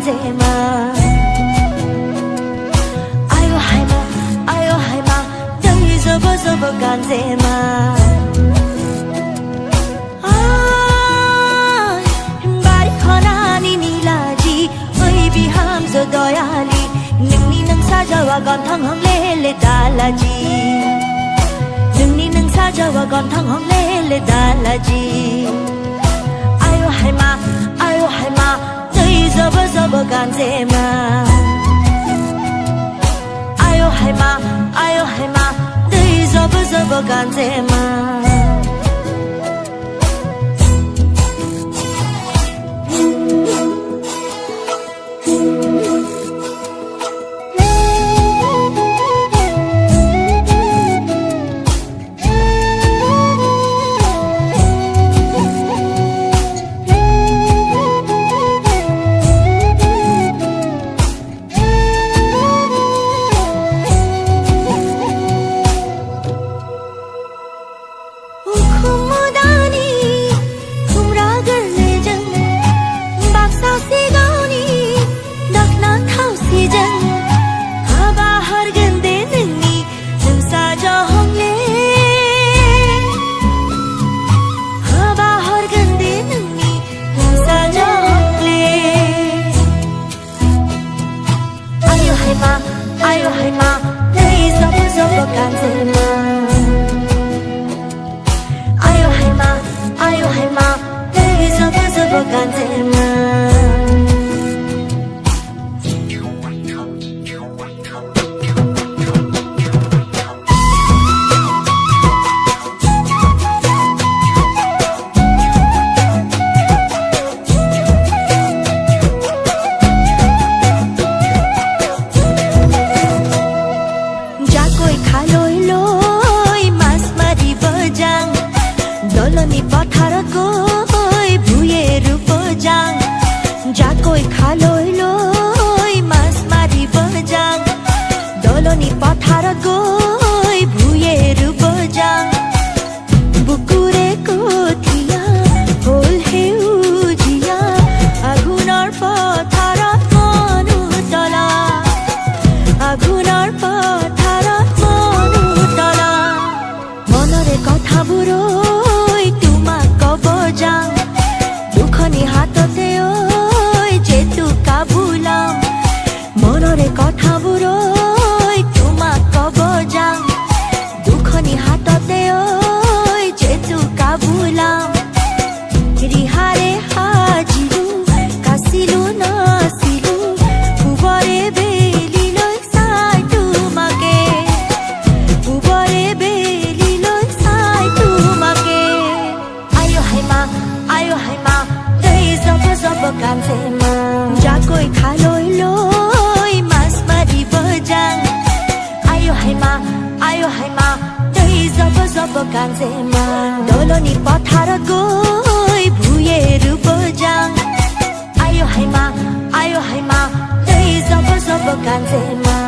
간제마 아유 하이마 너희 접어 간제마 바리 허나니 니라지 의 비함서 도야리 능니 능 사자와 건탕 헝레레 달라지 능니 능 사자와 건탕 헝레레 달라지 아유 하이마 너희 접어 간제마 아유 하이마 너희 접어 간제마 아유 하이마 너희 접어 간제마 아유 하이마 너희 접어 간제마 doloni pathar koi bhuyeru pojang jakoi khaloi loi mas mari bojang doloni pathar koi bhuyeru pojang bukure kothia hol heujia agunor pathar monu tola agunor pathar monu tola monore kotha buro দুখনি হাততে ওই যেতু কাবুলাম মনরে কথাবোৰ তোমাক কব যাম দুখনি হাততে ওই যেতু কাবুলাম ৰিহাৰে হাজিলো কাছিলো নাছিলো পুবৰে বেলিলৈ চাই তোমাকে পুবৰে বেলিলৈ চাই তোমাকে আয়ো হাইমা তই জব কাঞ্চেমা যাকৈ খালৈ লৈ মাছ মাৰিব যাং আয়ো হাইমা তই জব কাঞ্চেমা দলনি পথাৰত গৈ ভুয়ে ৰুব যাং আয়ো হাইমা তই জব কাঞ্চেমা